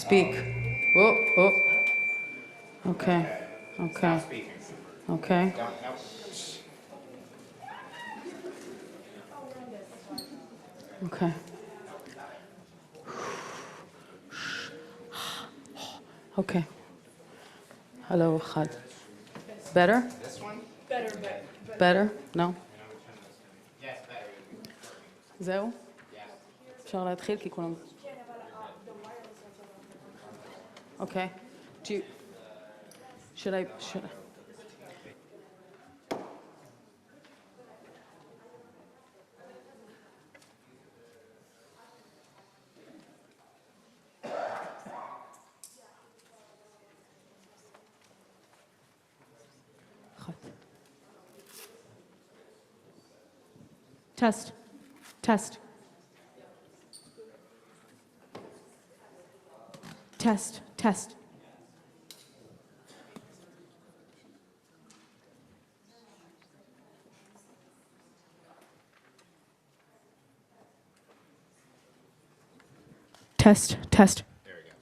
Speak. Oh, oh. Okay. Okay. Okay. Okay. Okay. Hello, אחד. Better? This one? Better? No? Yes, better. זהו? Yes. אפשר להתחיל כי כולם... Okay. Do you... Should I... Test. Test. Test. Test. Test. Test. There we go.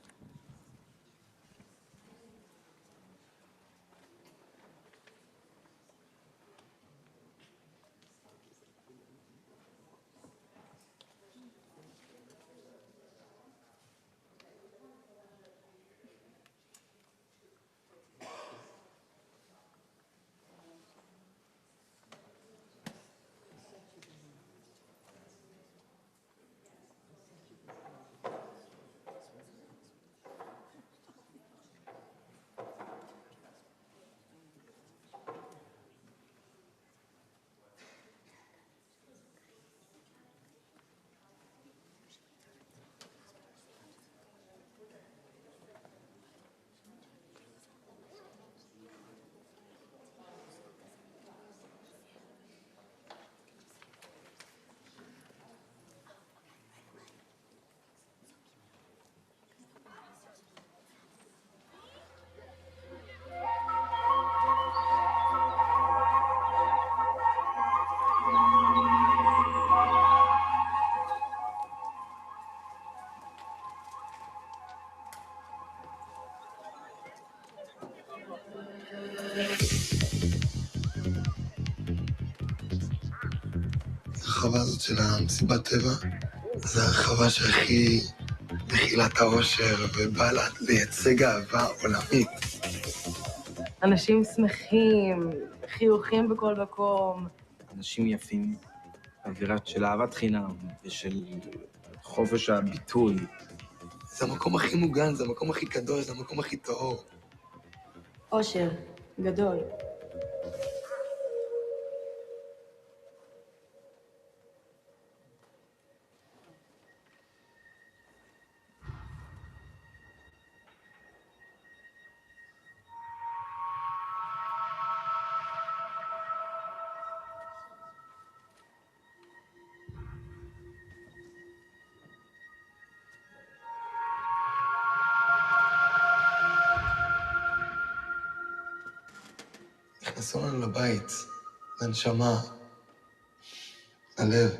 הרחבה הזאת של המסיבת טבע, זה הרחבה שהכי מכילה את האושר ובאה לייצג אהבה עולמית. אנשים שמחים, חיוכים בכל מקום. אנשים יפים, אווירה של אהבת חינם ושל חופש הביטוי. זה המקום הכי מוגן, זה המקום הכי קדוש, זה המקום הכי טהור. אושר, גדול. נכנסו לנו לבית, לנשמה, ללב.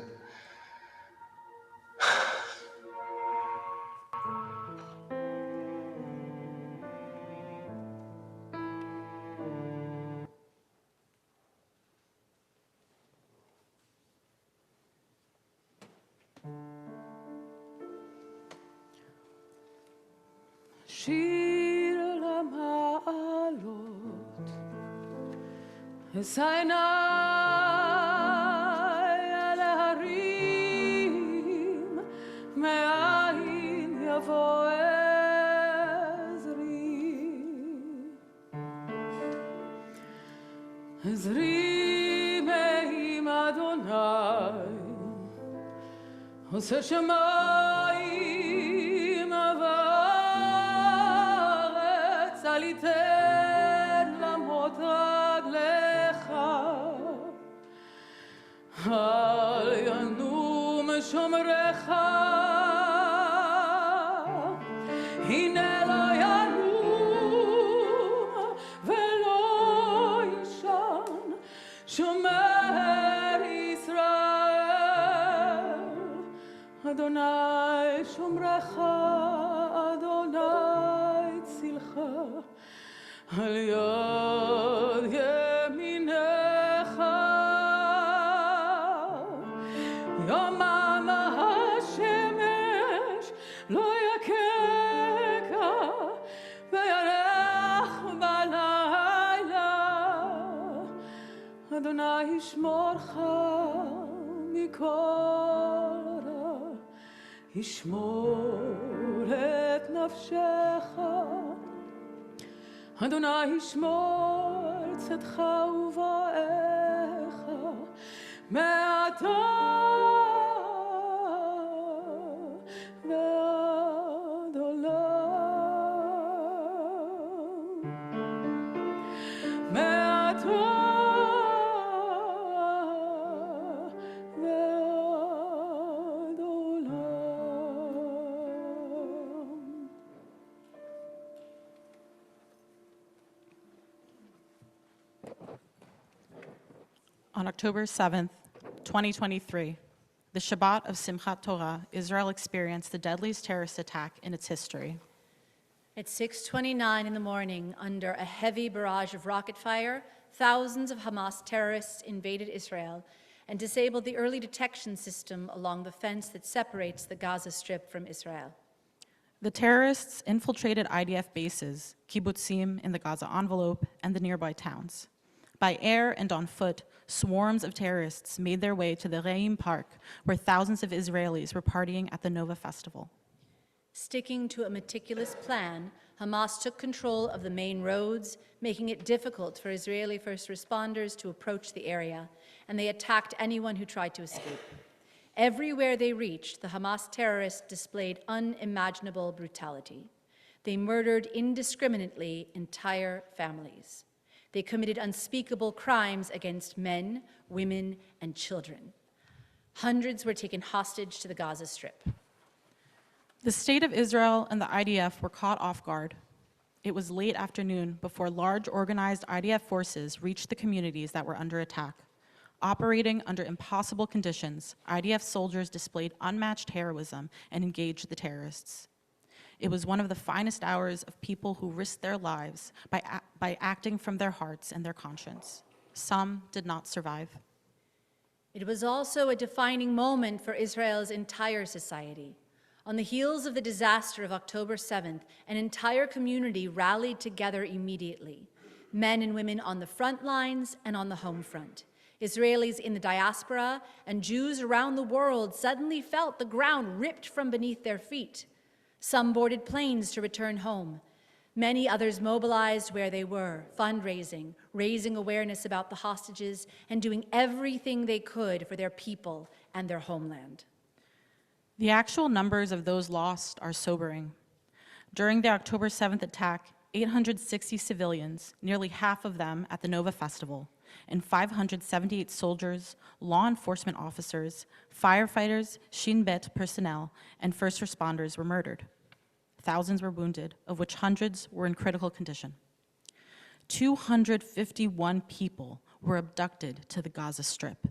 שיר למעלות, אשא עיני אל ההרים, מאין יבוא עזרי. עזרי מעם אדוני, עושה שמיים וארץ, אל יתן למות רגליך, אל ינום שומרך, הנה לא ינום ולא ישן שומר ישראל. אדוני שומרך, אדוני על יד ימינך יומם השמש לא יככה וירח בלילה אדוני ישמורך מכל רע ישמור את נפשך אדוני ישמור צאתך ובואך מעתה ועד עולם מעתה ועד עולם. On October 7th, 2023, the Shabbat of Simchat Torah, Israel experienced the deadliest terrorist attack in its history. At 6:29 in the morning, under a heavy barrage of rocket fire, thousands of Hamas terrorists invaded Israel and disabled the early detection system along the fence that separates the Gaza Strip from Israel. The terrorists infiltrated IDF bases, kibbutzim in the Gaza envelope, and the nearby towns. By air and on foot, swarms of terrorists made their way to the Reim Park, where thousands of Israelis were partying at the Nova Festival. Sticking to a meticulous plan, Hamas took control of the main roads, making it difficult for Israeli first responders to approach the area, and they attacked anyone who tried to escape. Everywhere they reached, the Hamas terrorists displayed unimaginable brutality. They murdered indiscriminately entire families. They committed unspeakable crimes against men, women, and children. Hundreds were taken hostage to the Gaza Strip. The State of Israel and the IDF were caught off guard. It was late afternoon before large organized IDF forces reached the communities that were under attack. Operating under impossible conditions, IDF soldiers displayed unmatched heroism and engaged the terrorists. It was one of the finest hours of people who risked their lives by acting from their hearts and their conscience. Some did not survive. It was also a defining moment for Israel's entire society. On the heels of the disaster of October 7th, an entire community rallied together immediately. Men and women on the front lines and on the home front. Israelis in the diaspora and Jews around the world suddenly felt the ground ripped from beneath their feet. Some boarded planes to return home. Many others mobilized where they were, fundraising, raising awareness about the hostages, and doing everything they could for their people and their homeland. The actual numbers of those lost are sobering. During the October 7th attack, 860 civilians, nearly half of them at the Nova Festival, and 578 soldiers, law enforcement officers, firefighters, Shin Bet personnel, and first responders were murdered. Thousands were wounded, of which hundreds were in critical condition. 251 people were abducted to the Gaza Strip,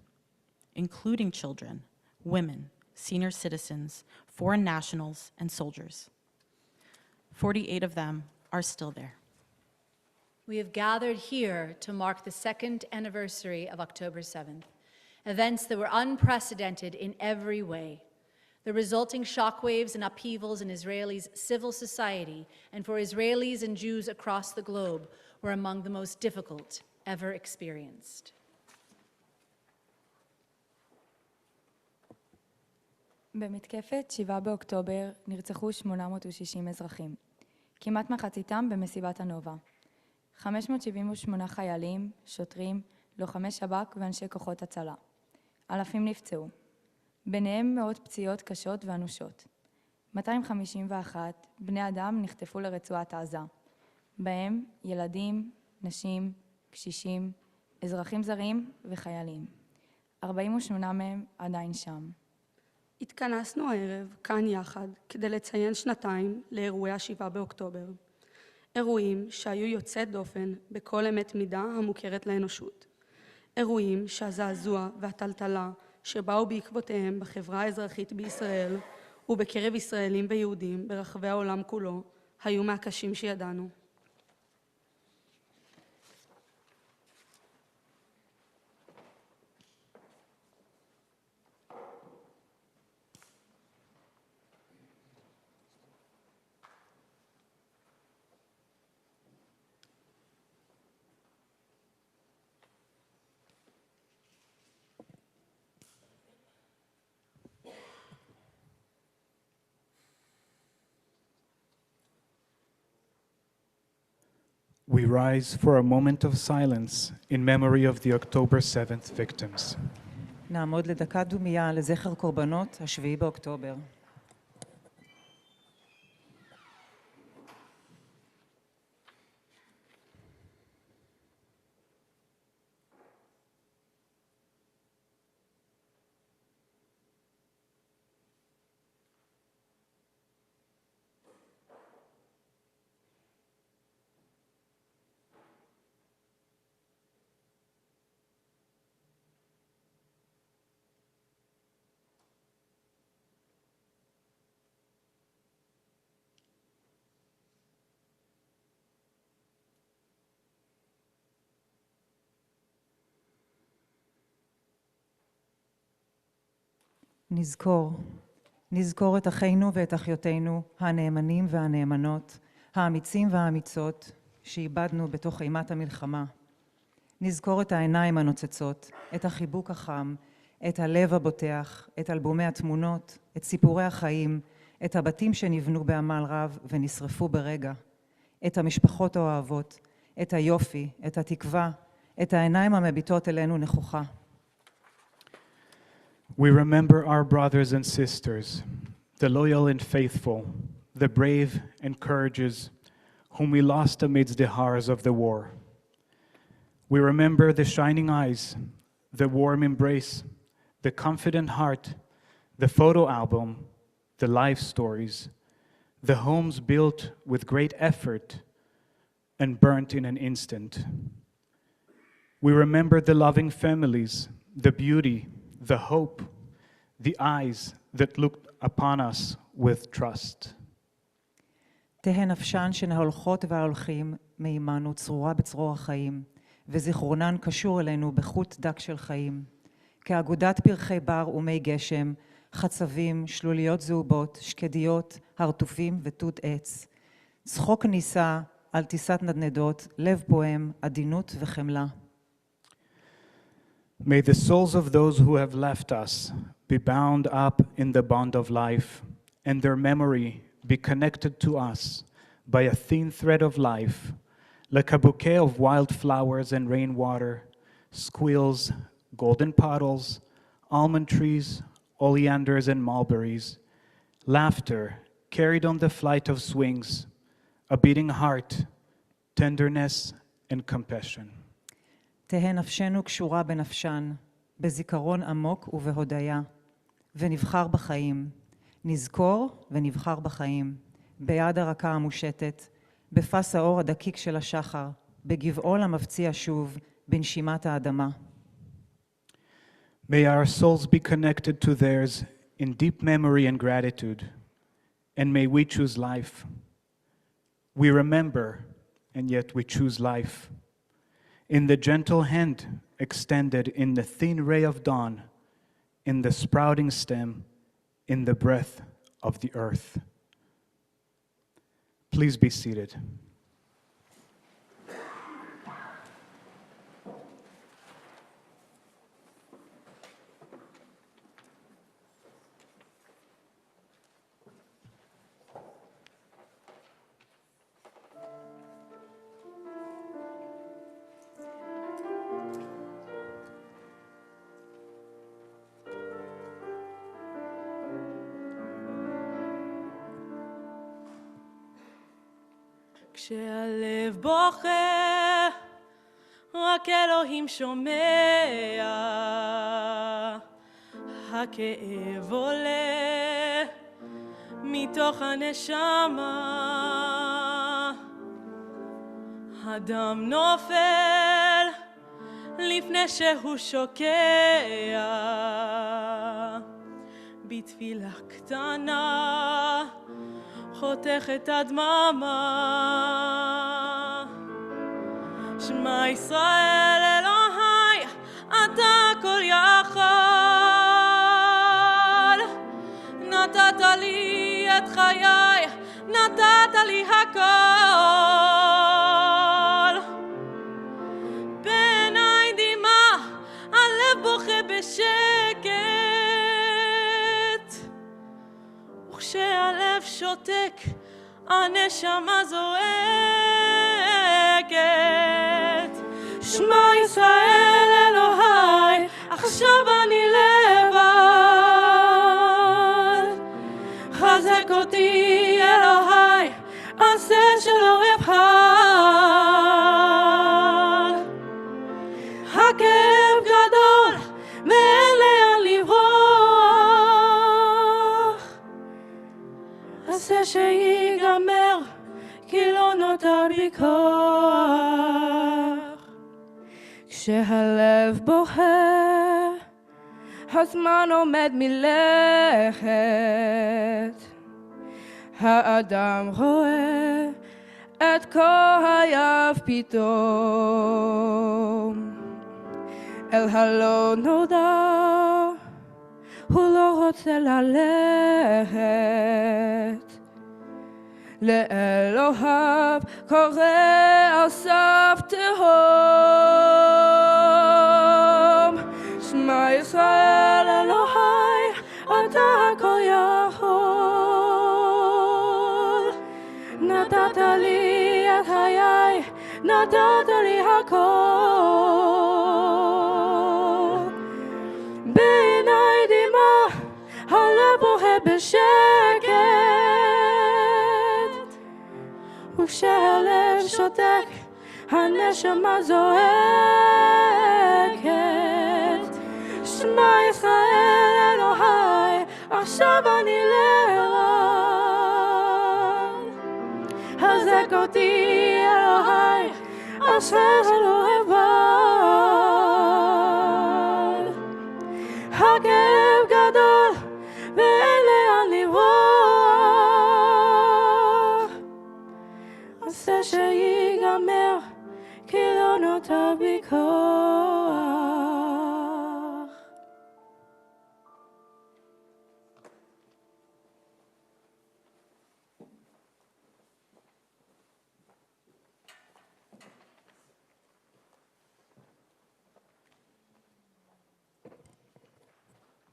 including children, women, senior citizens, foreign nationals, and soldiers. 48 of them are still there. We have gathered here to mark the second anniversary of October 7th, events that were unprecedented in every way. The resulting shockwaves and upheavals in Israelis' civil society and for Israelis and Jews across the globe were among the most difficult ever experienced. במתקפת 7 באוקטובר נרצחו 860 אזרחים, כמעט מחציתם במסיבת הנובה. 578 חיילים, שוטרים, לוחמי שב"כ ואנשי כוחות הצלה. אלפים נפצעו, ביניהם מאות פציעות קשות ואנושות. 251 בני אדם נחטפו לרצועת עזה, בהם ילדים, נשים, קשישים, אזרחים זרים וחיילים. 48 מהם עדיין שם. התכנסנו הערב כאן יחד כדי לציין שנתיים לאירועי ה-7 באוקטובר. אירועים שהיו יוצאת דופן בכל אמת מידה המוכרת לאנושות. אירועים שהזעזוע והטלטלה שבאו בעקבותיהם בחברה האזרחית בישראל ובקרב ישראלים ויהודים ברחבי העולם כולו היו מהקשים שידענו. We rise for a moment of silence in memory of the October 7th victims. נעמוד לדקת דומייה לזכר קורבנות השביעי באוקטובר. נזכור את אחינו ואת אחיותינו, הנאמנים והנאמנות, האמיצים והאמיצות, שאיבדנו בתוך אימת המלחמה. נזכור את העיניים הנוצצות, את החיבוק החם, את הלב הבוטח, את אלבומי התמונות, את סיפורי החיים, את הבתים שנבנו בעמל רב ונשרפו ברגע, את המשפחות האוהבות, את היופי, את התקווה, את העיניים המביטות אלינו נכוחה. We remember our brothers and sisters, the loyal and faithful, the brave and courageous, whom we lost amidst the horrors of the war. We remember the shining eyes, the warm embrace, the confident heart, the photo album, the life stories, the homes built with great effort and burnt in an instant. We remember the loving families, the beauty, the hope, the eyes that looked upon us with trust. תהא נפשן של ההולכות וההולכים מעמנו צרורה בצרור החיים, וזיכרונן קשור אלינו בחוט דק של חיים. כאגודת פרחי בר ומי גשם, חצבים, שלוליות זהובות, שקדיות, הרטופים ותות עץ. צחוק נישא על טיסת נדנדות, לב פועם, עדינות וחמלה. May the souls of those who have left us be bound up in the bond of life, and their memory be connected to us by a thin thread of life, like a bouquet of wild flowers and rainwater, squills, golden puddles, almond trees, oleanders and mulberries, laughter carried on the flight of swings, a beating heart, tenderness and compassion. תהא נפשנו קשורה בנפשן, בזיכרון עמוק ובהודיה, ונבחר בחיים. נזכור ונבחר בחיים, ביד הרכה המושטת, בפס האור הדקיק של השחר, בגבעול המפציע שוב, בנשימת האדמה. May our souls be connected to theirs in deep memory and gratitude, and may we choose life. We remember, and yet we choose life. In the gentle hand extended in the thin ray of dawn, in the sprouting stem, in the breath of the earth. Please be seated. כשהלב בוכה, רק אלוהים שומע, הכאב עולה מתוך הנשמה, הדם נופל לפני שהוא שוקע, בתפילה קטנה חותך את הדממה. שמע ישראל אלוהי, אתה כל יכול. נתת לי את חיי, נתת לי הכל. בעיניי דמעה, הלב בוכה בשקט. וכשהלב שותק, הנשמה זועקת. שמע ישראל אלוהי, עכשיו אני לבד. חזק אותי אלוהי, עשה שלא אבחר. הכאב גדול ואין לאן לברוח. עשה שיגמר כי לא נותר בי כוח. כשהלב בוכה הזמן עומד מלכת. האדם רואה את כהייו פתאום. אל הלא נודע הוא לא רוצה ללכת. לאלוהיו קורא על סף תהום. שמע ישראל אלוהי, אתה הכל יכול. נתת לי את חיי, נתת לי הכל. בעיניי דמעה, הלב בוהה בשקט. וכשהלב שותק, הנשמה זועקת. שמע ישראל אלוהי, עכשיו אני לבד. חזק אותי אלוהי, אשריך לא אבד. הכאב גדול ואין לאן לברוח. עשה שיגמר כי לא נותר בי כוח.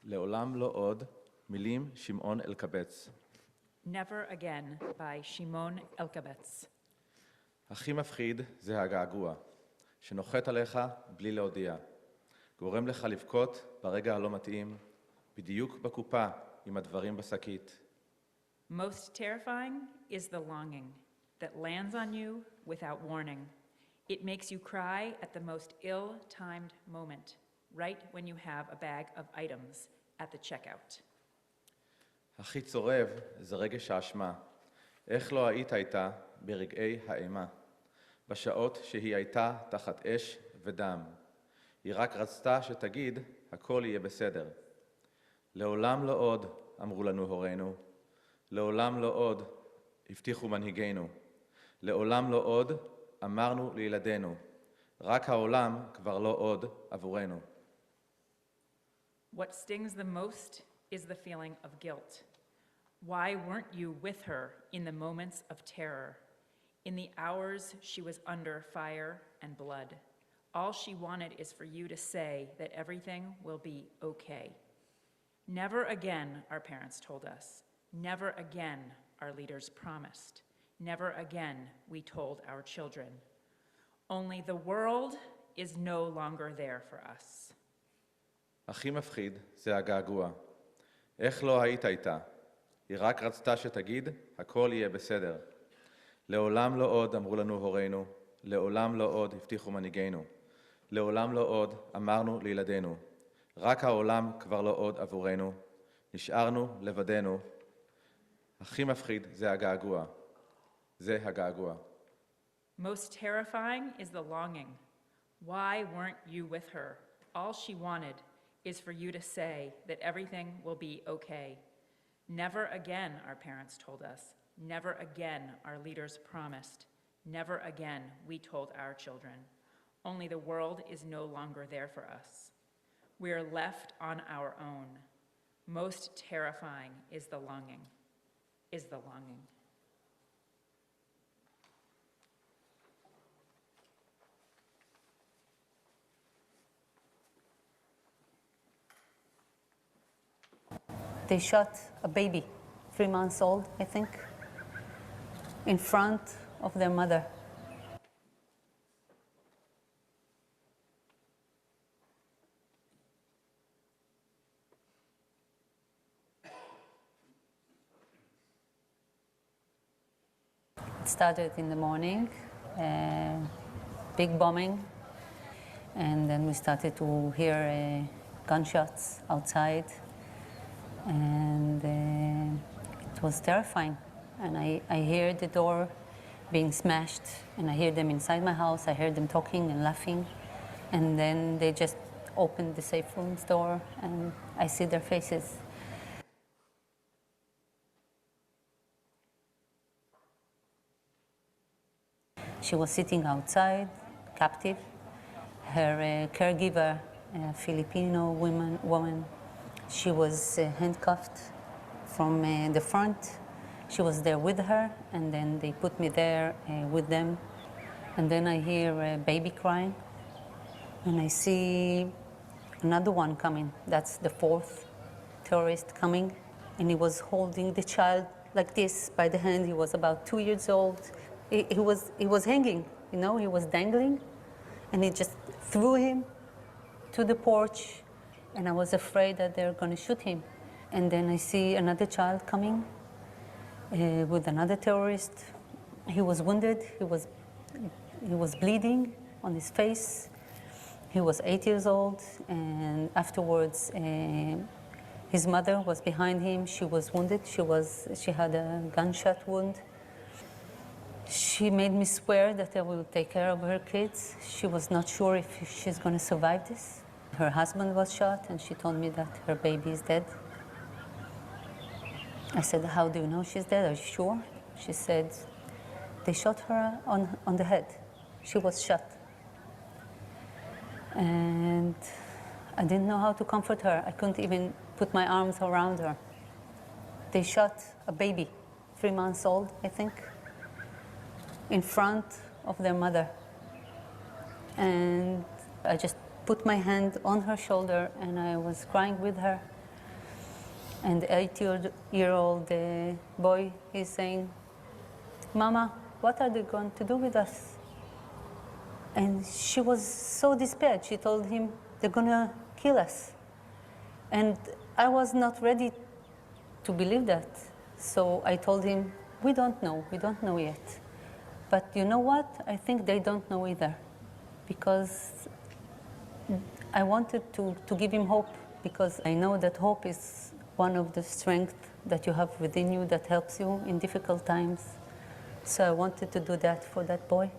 לעולם לא עוד, מילים שמעון אלקבץ. Never Again by Shimon Elkabetz. הכי מפחיד זה הגעגוע, שנוחת עליך בלי להודיע. גורם לך לבכות ברגע הלא מתאים, בדיוק בקופה עם הדברים בשקית. Most terrifying is the longing that lands on you without warning. It makes you cry at the most ill-timed moment, right when you have a bag of items at the checkout. הכי צורב זה רגש האשמה. איך לא היית איתה ברגעי האימה, בשעות שהיא הייתה תחת אש ודם. היא רק רצתה שתגיד, הכל יהיה בסדר. לעולם לא עוד, אמרו לנו הורינו. לעולם לא עוד, הבטיחו מנהיגינו. לעולם לא עוד, אמרנו לילדינו. רק העולם כבר לא עוד עבורנו. What stings the most is the feeling of guilt. Why weren't you with her in the moments of terror? In the hours she was under fire and blood. All she wanted is for you to say that everything will be okay. Never again, our parents told us. Never again, our leaders promised. Never again, we told our children. Only the world is no longer there for us. הכי מפחיד זה הגעגוע. איך לא היית איתה? היא רק רצתה שתגיד, הכל יהיה בסדר. לעולם לא עוד, אמרו לנו הורינו. לעולם לא עוד, הבטיחו מנהיגינו. לעולם לא עוד, אמרנו לילדינו. רק העולם כבר לא עוד עבורנו. נשארנו לבדנו. הכי מפחיד זה הגעגוע. זה הגעגוע. Most terrifying is the longing. Why weren't you with her? All she wanted is for you to say that everything will be okay. Never again, our parents told us. Never again, our leaders promised. Never again, we told our children. Only the world is no longer there for us. We are left on our own. Most terrifying is the longing. They shot a baby, 3 months old, I think. in front of their mother. It started in the morning, big bombing, and then we started to hear gunshots outside, and it was terrifying. And I hear the door being smashed, and I hear them inside my house. I heard them talking and laughing, and then they just opened the safe room's door, and I see their faces. She was sitting outside, captive. Her caregiver, a Filipino woman, she was handcuffed from the front. She was there with her, and then they put me there with them. And then I hear a baby crying, and I see another one coming. That's the fourth terrorist coming, and he was holding the child like this by the hand. He was about 2 years old. He was hanging, you know, he was dangling, and he just threw him to the porch, and I was afraid that they're going to shoot him. And then I see another child coming with another terrorist. He was wounded. He was bleeding on his face. He was 8 years old, and afterwards, his mother was behind him. She was wounded. She had a gunshot wound. She made me swear that I will take care of her kids. She was not sure if she's going to survive this. Her husband was shot, and she told me that her baby is dead. I said, how do you know she's dead? Are you sure? She said, they shot her on the head. She was shot. And I didn't know how to comfort her. I couldn't even put my arms around her. They shot a baby, 3 months old, I think, in front of their mother. And I just put my hand on her shoulder, and I was crying with her. And the 8-year-old boy, he's saying, Mama, what are they going to do with us? And she was so despaired. She told him, they're going to kill us. And I was not ready to believe that. So I told him, we don't know yet. But you know what? I think they don't know either. Because I wanted to give him hope, because I know that hope is one of the strengths that you have within you that helps you in difficult times. So I wanted to do that for that boy.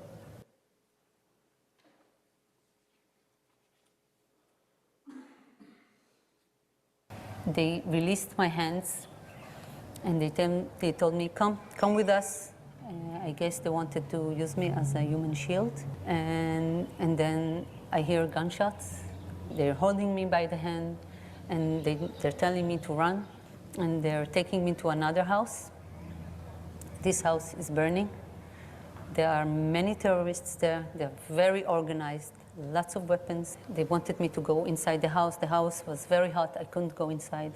They released my hands, and they told me, come with us. I guess they wanted to use me as a human shield. And then I hear gunshots. They're holding me by the hand, and they're telling me to run, and they're taking me to another house. This house is burning. There are many terrorists there. They're very organized, lots of weapons. They wanted me to go inside the house. The house was very hot. I couldn't go inside.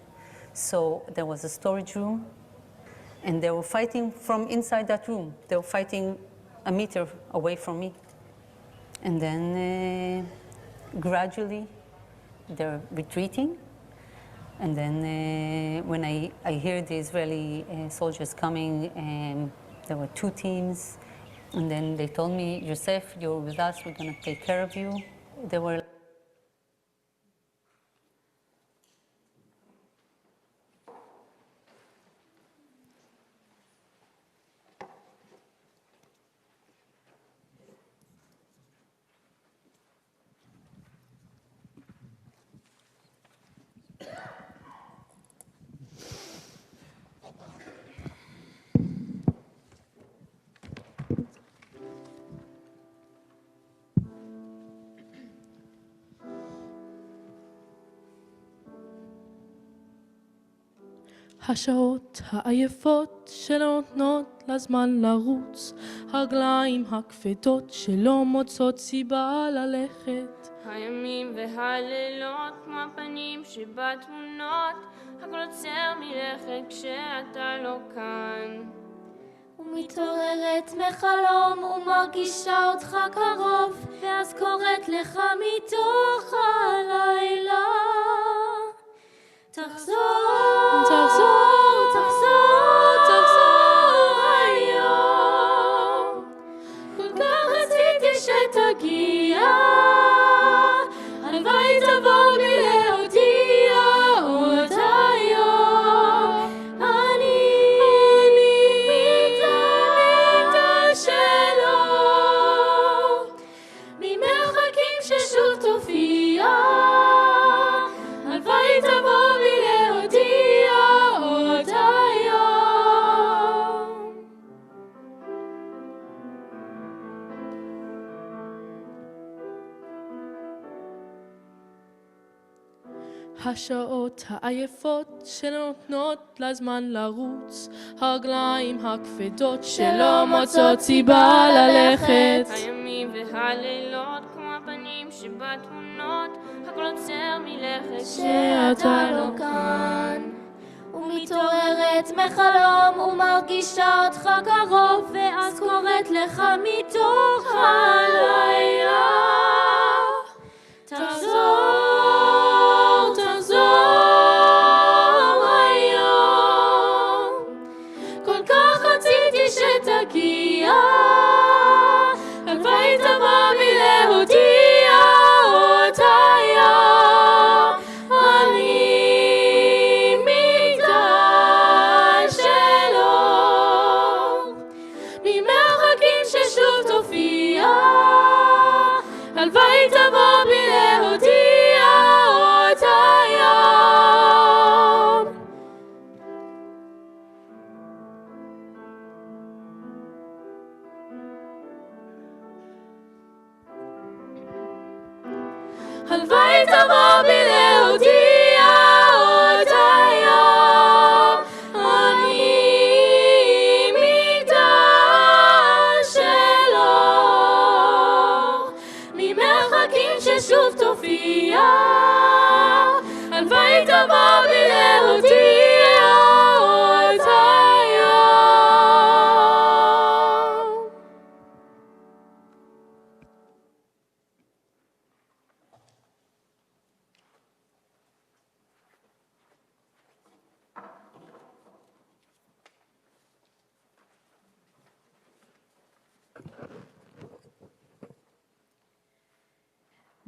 So there was a storage room, and they were fighting from inside that room. They were fighting a meter away from me. And then gradually, they're retreating. And then when I hear the Israeli soldiers coming, there were 2 teams. And then they told me, Yosef, you're with us, we're going to take care of you. They were השעות העייפות שלא נותנות לזמן לרוץ, הרגליים הכבדות שלא מוצאות סיבה ללכת. הימים והלילות כמו הפנים שבתמונות, הכל עוצר מלכת כשאתה לא כאן. מתעוררת מחלום ומרגישה אותך קרוב, ואז קוראת לך מתוך הלילה, תחזור, תחזור, תחזור, תחזור היום. כל כך רציתי שתגיע, הלוואי תבוא בי להודיע עוד היום. אני מתה שלא, ממרחקים ששוב תופיע, הלוואי תבוא בי להודיע עוד היום. השעות העייפות שנותנות לזמן לרוץ, הרגליים הכבדות שלא מוצאות סיבה ללכת. הימים והלילות כמו הפנים שבתמונות, הכל עוצר מלכת שאתה לא כאן. ומתעוררת מחלום ומרגישה אותך קרוב, ואז קוראת לך מתוך הלילה, תחזור, תחזור היום. כל כך רציתי שתגיע, הלוואי תבוא בי להודיע עוד היום. אני מגדל שלא, ממרחקים ששוב תופיע, הלוואי תבוא בי להודיע עוד היום. הלוואי תבוא בי להודיע עוד היום. אני מגדל שלא, ממרחקים ששוב תופיע, הלוואי תבוא בי להודיע עוד היום.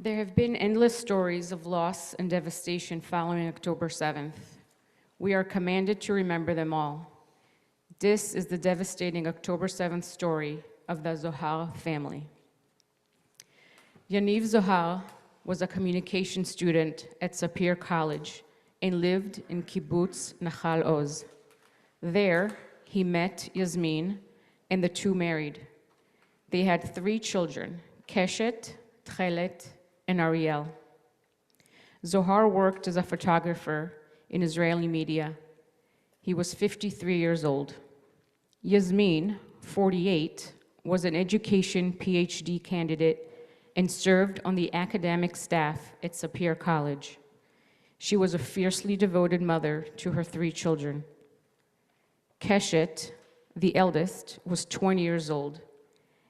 There have been endless stories of loss and devastation following October 7th. We are commanded to remember them all. This is the devastating October 7th story of the Zohar family. Yaniv Zohar was a communication student at Sapir College and lived in Kibbutz Nahal Oz. There, he met Yasmin, and the two married. They had 3 children, Keshet, Tchelet, and Ariel. Zohar worked as a photographer in Israeli media. He was 53 years old. Yasmin, 48, was an education PhD candidate and served on the academic staff at Sapir College. She was a fiercely devoted mother to her 3 children. Keshet, the eldest, was 20 years old,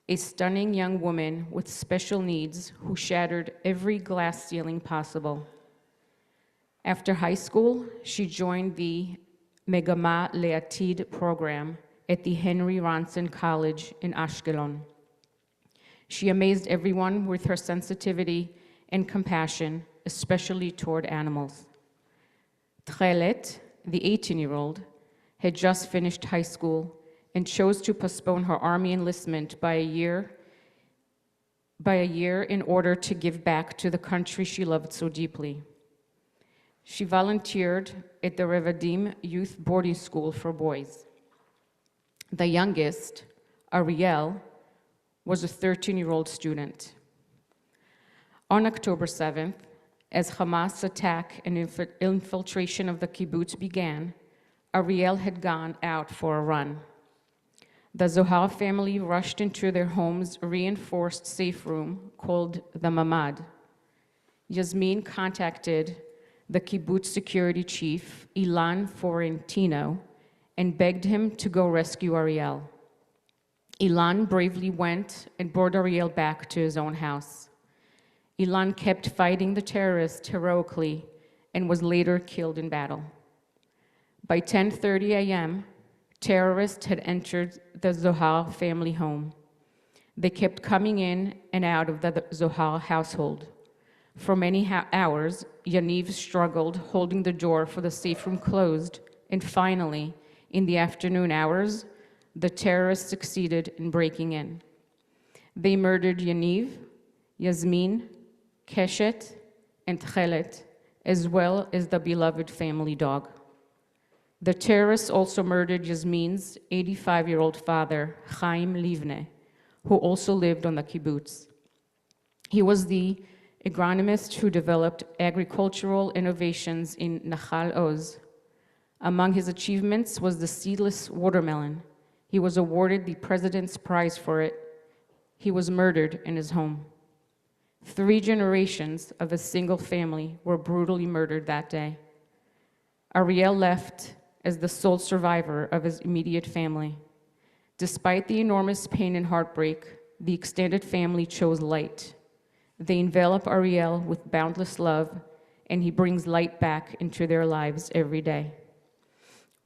a stunning young woman with special needs who shattered every glass ceiling possible. After high school, she joined the Megama Le'atid program at the Henry Ronson College in Ashkelon. She amazed everyone with her sensitivity and compassion, especially toward animals. Tchelet, the 18-year-old, had just finished high school and chose to postpone her army enlistment by a year in order to give back to the country she loved so deeply. She volunteered at the Revadim Youth Boarding School for boys. The youngest, Ariel, was a 13-year-old student. On October 7th, as Hamas attack and infiltration of the kibbutz began, Ariel had gone out for a run. The Zohar family rushed into their home's reinforced safe room called the Mamad. Yasmin contacted the kibbutz security chief, Ilan Florentino, and begged him to go rescue Ariel. Ilan bravely went and brought Ariel back to his own house. Ilan kept fighting the terrorists heroically and was later killed in battle. By 10:30 a.m., terrorists had entered the Zohar family home. They kept coming in and out of the Zohar household. For many hours, Yaniv struggled, holding the door for the safe room closed, and finally, in the afternoon hours, the terrorists succeeded in breaking in. They murdered Yaniv, Yasmin, Keshet, and Tchelet, as well as the beloved family dog. The terrorists also murdered Yasmin's 85-year-old father, Chaim Livne, who also lived on the kibbutz. He was the agronomist who developed agricultural innovations in Nachal Oz. Among his achievements was the seedless watermelon. He was awarded the President's Prize for it. He was murdered in his home. 3 generations of a single family were brutally murdered that day. Ariel left as the sole survivor of his immediate family. Despite the enormous pain and heartbreak, the extended family chose light. They envelop Ariel with boundless love, and he brings light back into their lives every day.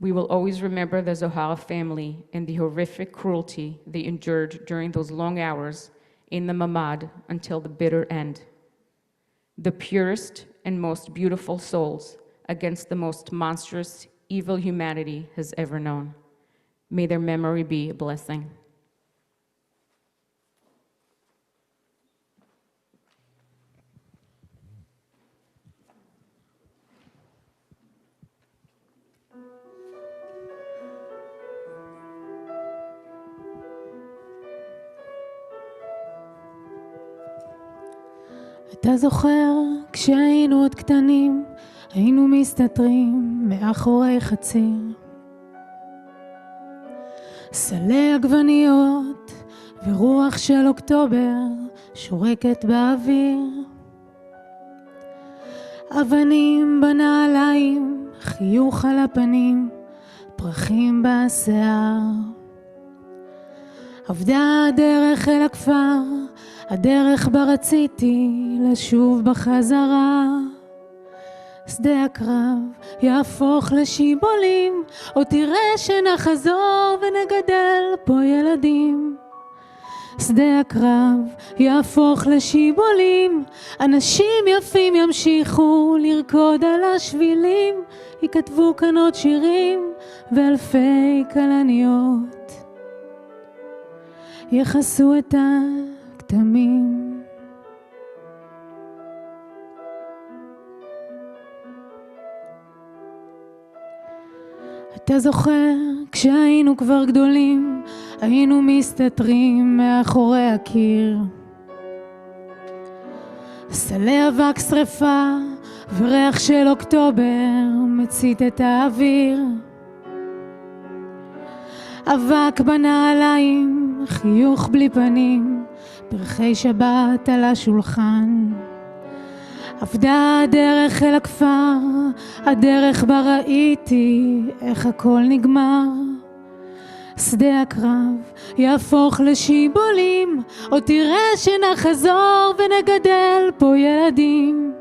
We will always remember the Zohar family and the horrific cruelty they endured during those long hours in the Mamad until the bitter end. The purest and most beautiful souls against the most monstrous, evil humanity has ever known. May their memory be a blessing. אתה זוכר כשהיינו עוד קטנים, היינו מסתתרים מאחורי חציר. סלי עגבניות ורוח של אוקטובר שורקת באוויר. אבנים בנעליים, חיוך על הפנים, פרחים בשיער. עבדה הדרך אל הכפר, הדרך בה רציתי לשוב בחזרה. שדה הקרב יהפוך לשיבולים, או תראה שנחזור ונגדל פה ילדים. שדה הקרב יהפוך לשיבולים, אנשים יפים ימשיכו לרקוד על השבילים, יכתבו כאן עוד שירים ואלפי כלניות יכסו את הכתמים. אתה זוכר כשהיינו כבר גדולים, היינו מסתתרים מאחורי הקיר. סלי אבק שרפה וריח של אוקטובר מצית את האוויר. אבק בנעליים, חיוך בלי פנים, פרחי שבת על השולחן. עבדה הדרך אל הכפר, הדרך בה ראיתי איך הכל נגמר. שדה הקרב יהפוך לשיבולים, או תראה שנחזור ונגדל פה ילדים.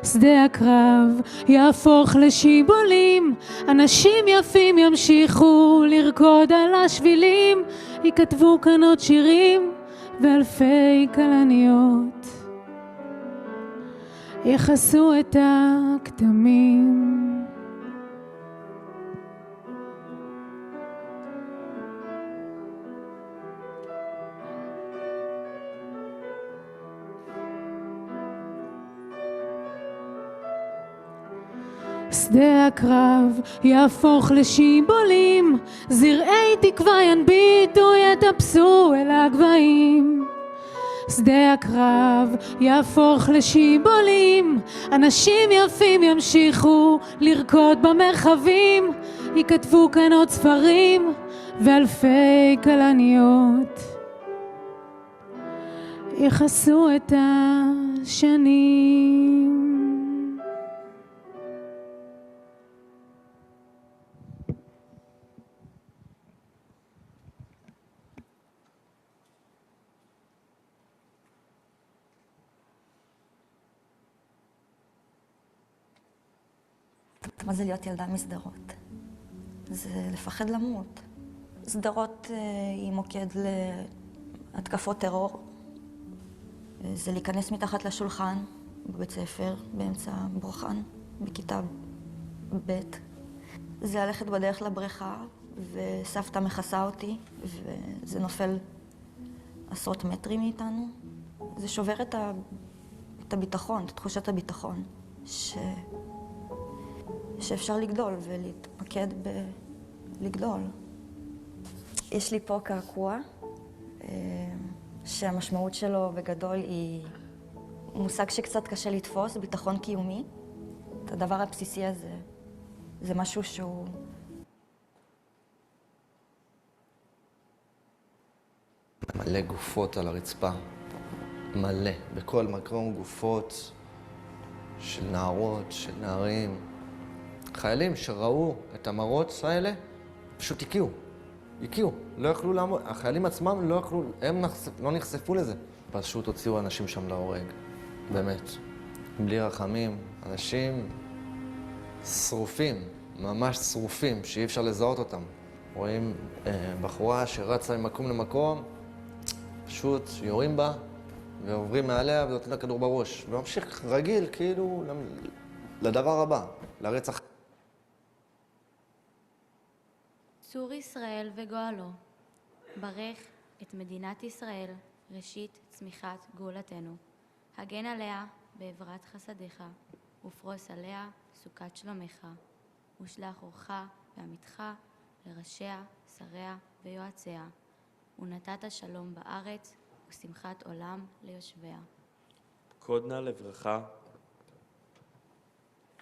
שדה הקרב יהפוך לשיבולים, אנשים יפים ימשיכו לרקוד על השבילים, יכתבו כאן עוד שירים ואלפי כלניות יכסו את הכתמים. שדה הקרב יהפוך לשיבולים, זרעי תקווה ינביטו יטפסו אל הגבהים. שדה הקרב יהפוך לשיבולים, אנשים יפים ימשיכו לרקוד במרחבים, יכתבו כאן עוד ספרים ואלפי כלניות יכסו את השנים. מה זה להיות ילדה משדרות? זה לפחד למות. שדרות היא מוקד להתקפות טרור. זה להיכנס מתחת לשולחן בבית ספר, באמצע ברוכן, בכיתה ב'. זה ללכת בדרך לבריכה, וסבתא מכסה אותי, וזה נופל עשרות מטרים מאיתנו. זה שובר את הביטחון, את תחושת הביטחון, שאפשר לגדול ולהתמקד בלגדול. יש לי פה קעקוע, שהמשמעות שלו בגדול היא מושג שקצת קשה לתפוס, ביטחון קיומי. את הדבר הבסיסי הזה, זה משהו שהוא... מלא גופות על הרצפה, מלא, בכל מקום גופות של נערות, של נערים. חיילים שראו את המראות האלה, פשוט הקיאו, לא יכלו לעמוד, החיילים עצמם לא יכלו, הם לא נחשפו לזה. פשוט הוציאו אנשים שם להורג, באמת, בלי רחמים, אנשים שרופים, ממש שרופים, שאי אפשר לזהות אותם. רואים בחורה שרצה ממקום למקום, פשוט יורים בה ועוברים מעליה ונותנים לה כדור בראש. וממשיך רגיל, כאילו, לדבר הבא, לרצח. צור ישראל וגואלו, ברך את מדינת ישראל, ראשית צמיחת גאולתנו. הגן עליה בעברת חסדיך, ופרוס עליה סוכת שלומך. ושלח אורך ועמיתך לראשיה, שריה ויועציה. ונתת שלום בארץ ושמחת עולם ליושביה. פקוד נא לברכה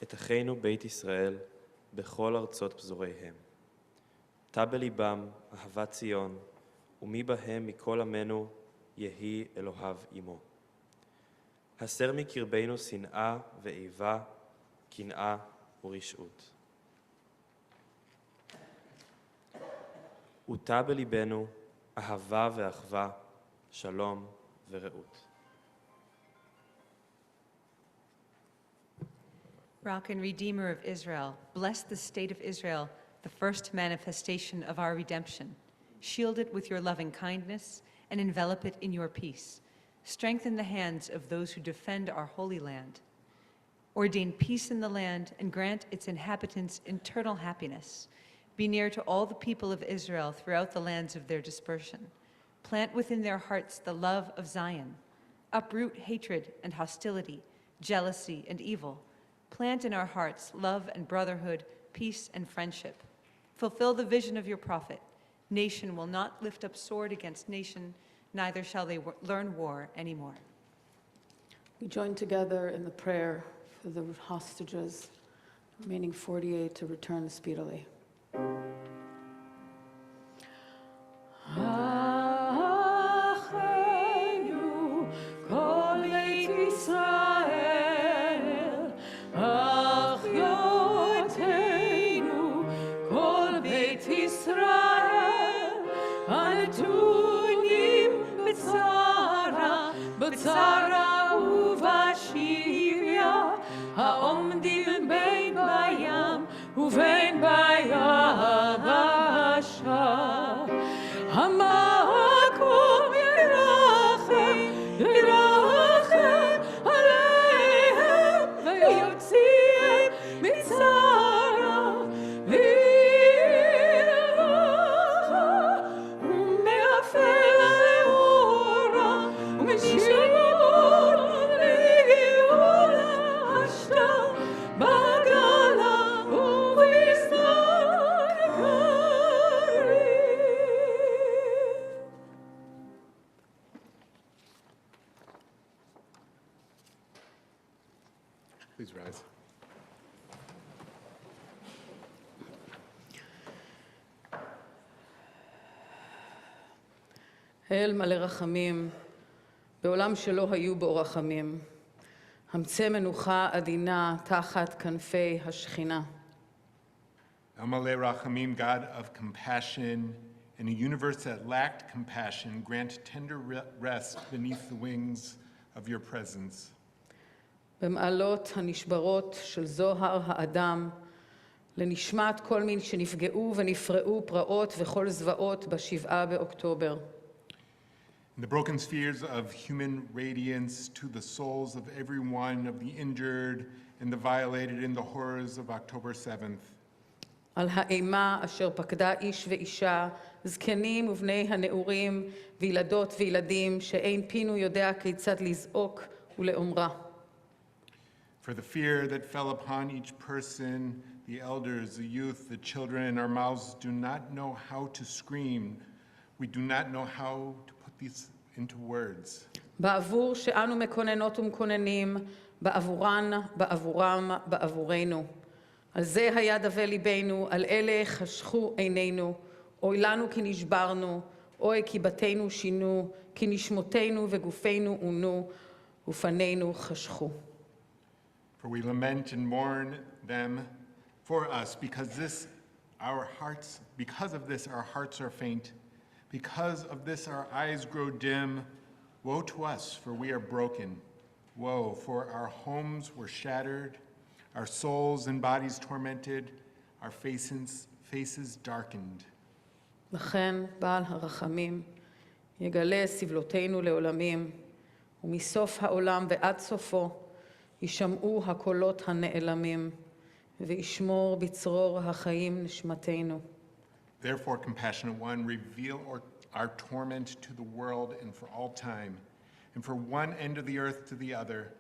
את אחינו בית ישראל בכל ארצות פזוריהם. תא בליבם אהבת ציון, ומי בהם מכל עמנו יהי אלוהיו עמו. הסר מקרבנו שנאה ואיבה, קנאה ורשעות. ותא בליבנו אהבה ואחווה, שלום ורעות. Rock and Redeemer of Israel, bless the state of Israel, the first manifestation of our redemption. Shield it with your loving kindness and envelop it in your peace. Strengthen the hands of those who defend our holy land. Ordain peace in the land and grant its inhabitants eternal happiness. Be near to all the people of Israel throughout the lands of their dispersion. Plant within their hearts the love of Zion. Uproot hatred and hostility, jealousy and evil. Plant in our hearts love and brotherhood, peace and friendship. Fulfill the vision of your prophet. Nation will not lift up sword against nation, neither shall they learn war anymore. We join together in the prayer for the hostages, remaining 48 to return speedily. בצרה ובשביה, העומדים בין בים ובין ביבשה. המקום ירחם, ירחם עליהם ויוציאם מצרה לרווחה, ומאפל לאורה ומשמור לגאולה השתה בגלה ובשדות קרים. Please rise. האל מלא רחמים, בעולם שלא היו בו רחמים, המצא מנוחה עדינה תחת כנפי השכינה. Amalei Rachamim, God of compassion, in a universe that lacked compassion, grant tender rest beneath the wings of your presence. במעלות הנשברות של זוהר האדם, לנשמת כל מי שנפגעו ונפרעו פרעות וכל זוועות ב7 באוקטובר. In the broken spheres of human radiance to the souls of every one of the injured and the violated in the horrors of October 7th. על האימה אשר פקדה איש ואישה, זקנים ובני הנעורים, וילדות וילדים, שאין פינו יודע כיצד לזעוק ולאומרה. For the fear that fell upon each person, the elders, the youth, the children, our mouths do not know how to scream. We do not know how to put these into words. בעבור שאנו מקוננות ומקוננים, בעבורן, בעבורם, בעבורנו. על זה היה דווה ליבנו, על אלה חשכו עינינו, אוי לנו כי נשברנו, אוי כי בתינו שינו, כי נשמותינו וגופינו עונו, ופנינו חשכו. For we lament and mourn them for us, because of this our hearts are faint, because of this our eyes grow dim. Woe to us, for we are broken. Woe, for our homes were shattered, our souls and bodies tormented, our faces darkened. לכן בעל הרחמים יגלה סבלותינו לעולמים, ומסוף העולם ועד סופו ישמעו הקולות הנעלמים, וישמור בצרור החיים נשמתנו. Therefore, compassionate one, reveal our torment to the world and for all time, and for one end of the earth to the other.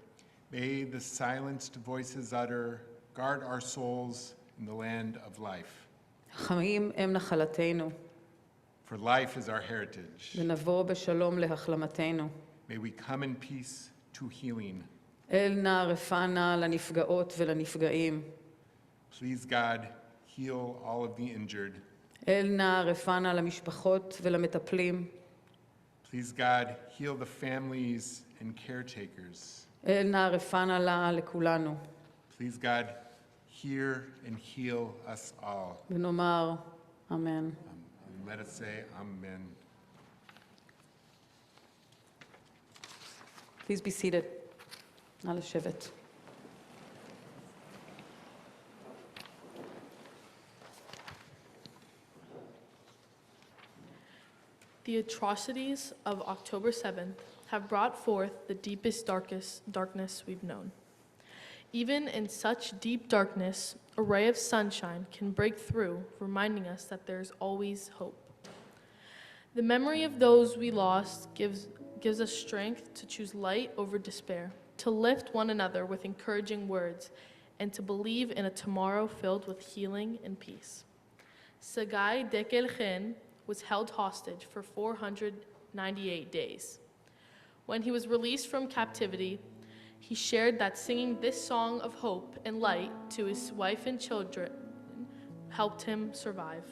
May the silenced voices utter, guard our souls in the land of life. החיים הם נחלתנו. For life is our heritage. ונבוא בשלום להחלמתנו. May we come in peace to healing. אל נא רפא לנפגעות ולנפגעים. Please, God, heal all of the injured. אל נא רפא למשפחות ולמטפלים. Please, God, heal the families and caretakers. אל נא רפא לכולנו. Please, God, hear and heal us all. ונאמר אמן. Let us say amen. Please be seated. נא לשבת. The atrocities of October 7th have brought forth the deepest, darkness we've known. Even in such deep darkness, a ray of sunshine can break through, reminding us that there's always hope. The memory of those we lost gives us strength to choose light over despair, to lift one another with encouraging words, and to believe in a tomorrow filled with healing and peace. Sagai Dekelchen was held hostage for 498 days. When he was released from captivity, he shared that singing this song of hope and light to his wife and children helped him survive.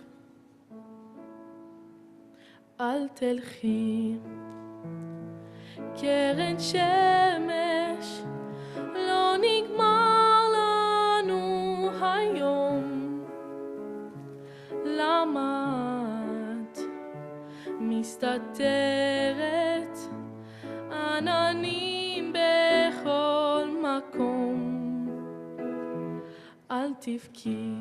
Al telchi keren shemesh lo nigmar lanu hayom lama את מסתתרת עננים בכל מקום אל תבכי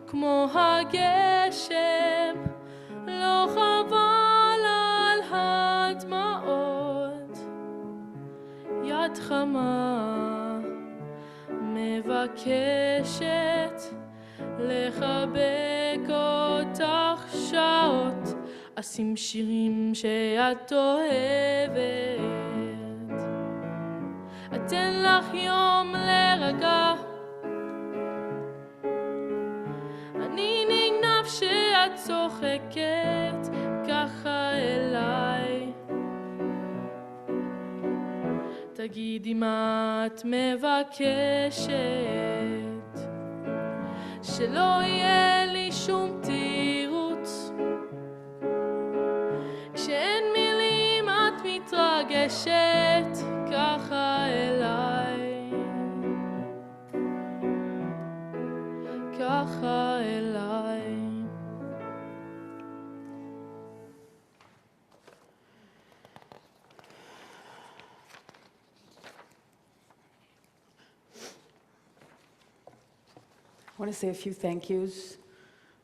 כמו הגשם לא חבל על הדמעות יד חמה מבקשת לחבק אותך שעות אשים שירים שאת אוהבת אתן לך יום לרגע אני נגנב שאת צוחקת ככה אליי תגידי מה את מבקשת שלא יהיה לי שום תירוץ כשאין מילים את מתרגשת ככה אליי ככה אליי want to say a few thank yous.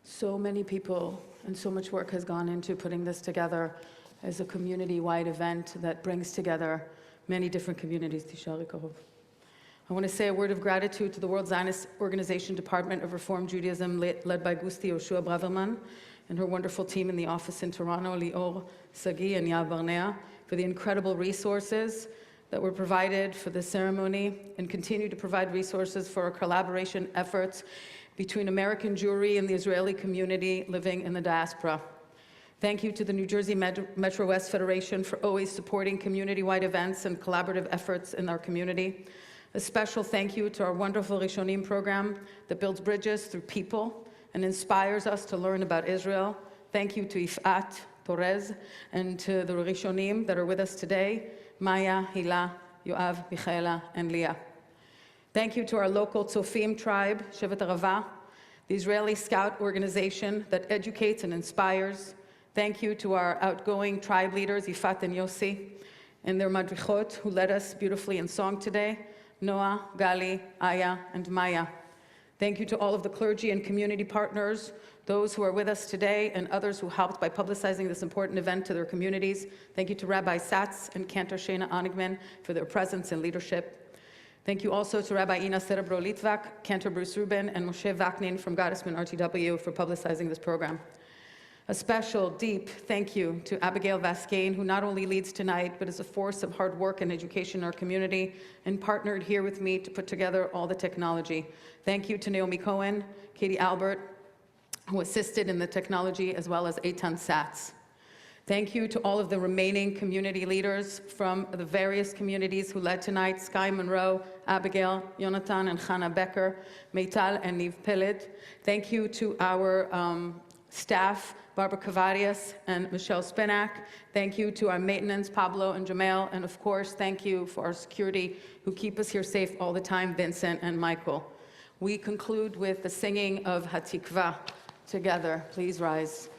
So many people and so much work has gone into putting this together as a community-wide event that brings together many different communities. I want to say a word of gratitude to the World Zionist Organization Department of Reform Judaism, led by Gusti Yoshua Braverman, and her wonderful team in the office in Toronto, Lior Sagi and Yav Barnea, for the incredible resources that were provided for the ceremony, and continue to provide resources for our collaboration efforts between American Jewry and the Israeli community living in the diaspora. Thank you to the New Jersey Metro West Federation for always supporting community-wide events and collaborative efforts in our community. A special thank you to our wonderful Rishonim program that builds bridges through people and inspires us to learn about Israel. Thank you to Ifat, Torez, and to the Rishonim that are with us today, Maya, Hila, Yoav, Michaela, and Leah. Thank you to our local Tzofim tribe, Shevet Arava, the Israeli Scout organization that educates and inspires. Thank you to our outgoing tribe leaders, Ifat and Yossi, and their madrichot, who led us beautifully in song today, Noah, Gali, Aya, and Maya. Thank you to all of the clergy and community partners, those who are with us today, and others who helped by publicizing this important event to their communities. Thank you to Rabbi Satz and Cantor Shana Onigman for their presence and leadership. Thank you also to Rabbi Ina Cerebro-Litvak, Cantor Bruce Rubin, and Moshe Vaknin from Gottesman RTW for publicizing this program. A special, deep thank you to Abigail Vascain, who not only leads tonight, but is a force of hard work and education in our community, and partnered here with me to put together all the technology. Thank you to Naomi Cohen, Katie Albert, who assisted in the technology, as well as Eitan Satz. Thank you to all of the remaining community leaders from the various communities who led tonight, Sky Monroe, Abigail, Yonatan and Chana Becker, Meital and Niv Peled. Thank you to our staff, Barbara Cavarias and Michelle Spinak. Thank you to our maintenance, Pablo and Jamel. And of course, thank you for our security who keep us here safe all the time, Vincent and Michael. We conclude with the singing of Hatikva together. Please rise.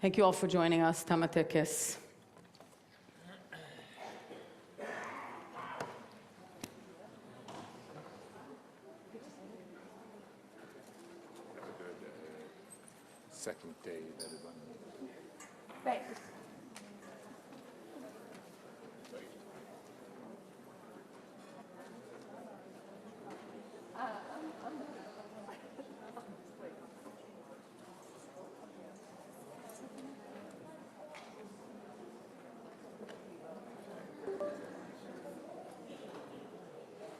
Thank you all for joining us. Tamatekes. Second day, everyone. Thanks.